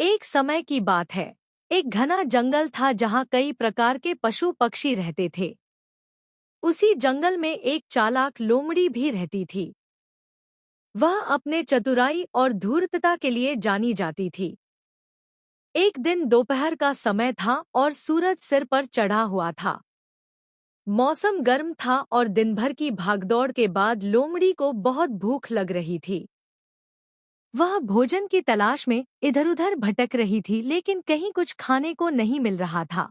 एक समय की बात है। एक घना जंगल था जहाँ कई प्रकार के पशु पक्षी रहते थे। उसी जंगल में एक चालाक लोमड़ी भी रहती थी। वह अपने चतुराई और धूर्तता के लिए जानी जाती थी। एक दिन दोपहर का समय था और सूरज सिर पर चढ़ा हुआ था। मौसम गर्म था और दिन भर की भागदौड़ के बाद लोमड़ी को बहुत भूख लग रही थी। वह भोजन की तलाश में इधर-उधर भटक रही थी, लेकिन कहीं कुछ खाने को नहीं मिल रहा था।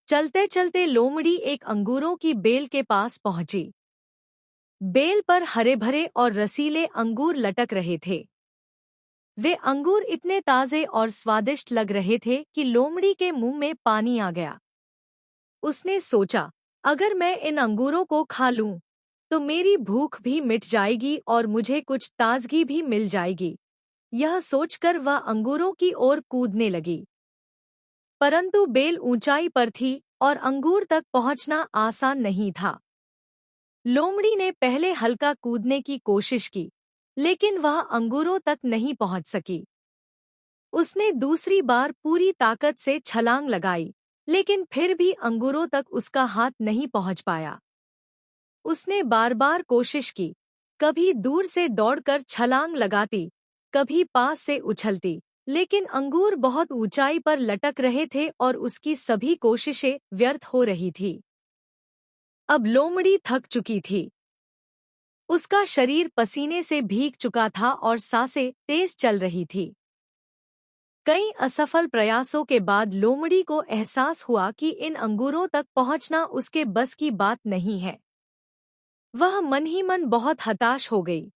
चलते चलते लोमड़ी एक अंगूरों की बेल के पास पहुंची। बेल पर हरे भरे और रसीले अंगूर लटक रहे थे। वे अंगूर इतने ताजे और स्वादिष्ट लग रहे थे कि लोमड़ी के मुंह में पानी आ गया। उसने सोचा, अगर मैं इन अंगूरों को खा लूं, तो मेरी भूख भी मिट जाएगी और मुझे कुछ ताजगी भी मिल जाएगी। यह सोचकर वह अंगूरों की ओर कूदने लगी। परंतु बेल ऊंचाई पर थी और अंगूर तक पहुंचना आसान नहीं था। लोमड़ी ने पहले हल्का कूदने की कोशिश की, लेकिन वह अंगूरों तक नहीं पहुंच सकी। उसने दूसरी बार पूरी ताकत से छलांग लगाई, लेकिन फिर भी अंगूरों तक उसका हाथ नहीं पहुंच पाया। उसने बार-बार कोशिश की, कभी दूर से दौड़कर छलांग लगाती, कभी पास से उछलती, लेकिन अंगूर बहुत ऊंचाई पर लटक रहे थे और उसकी सभी कोशिशें व्यर्थ हो रही थी। अब लोमड़ी थक चुकी थी। उसका शरीर पसीने से भीग चुका था और सांसें तेज चल रही थी। कई असफल प्रयासों के बाद लोमड़ी को एहसास हुआ कि इन अंगूरों तक पहुंचना उसके बस की बात नहीं है। वह मन ही मन बहुत हताश हो गई।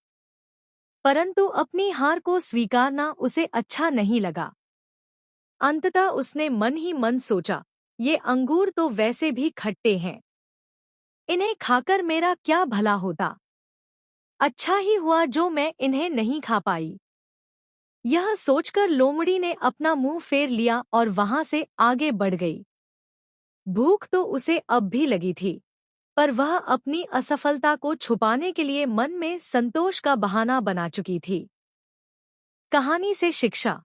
परंतु अपनी हार को स्वीकारना उसे अच्छा नहीं लगा। अंततः उसने मन ही मन सोचा, ये अंगूर तो वैसे भी खट्टे हैं। इन्हें खाकर मेरा क्या भला होता। अच्छा ही हुआ जो मैं इन्हें नहीं खा पाई। यह सोचकर लोमड़ी ने अपना मुंह फेर लिया और वहां से आगे बढ़ गई। भूख तो उसे अब भी लगी थी, पर वह अपनी असफलता को छुपाने के लिए मन में संतोष का बहाना बना चुकी थी। कहानी से शिक्षा।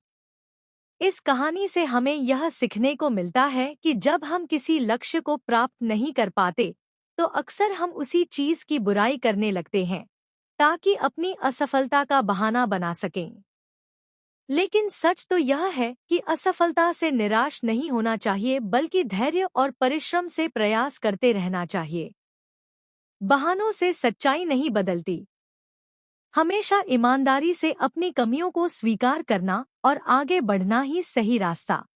इस कहानी से हमें यह सीखने को मिलता है कि जब हम किसी लक्ष्य को प्राप्त नहीं कर पाते, तो अक्सर हम उसी चीज की बुराई करने लगते हैं, ताकि अपनी असफलता का बहाना बना सकें। लेकिन सच तो यह है कि असफलता से निराश नहीं होना चाहिए, बल्कि धैर्य और परिश्रम से प्रयास करते रहना चाहिए। बहानों से सच्चाई नहीं बदलती। हमेशा ईमानदारी से अपनी कमियों को स्वीकार करना और आगे बढ़ना ही सही रास्ता।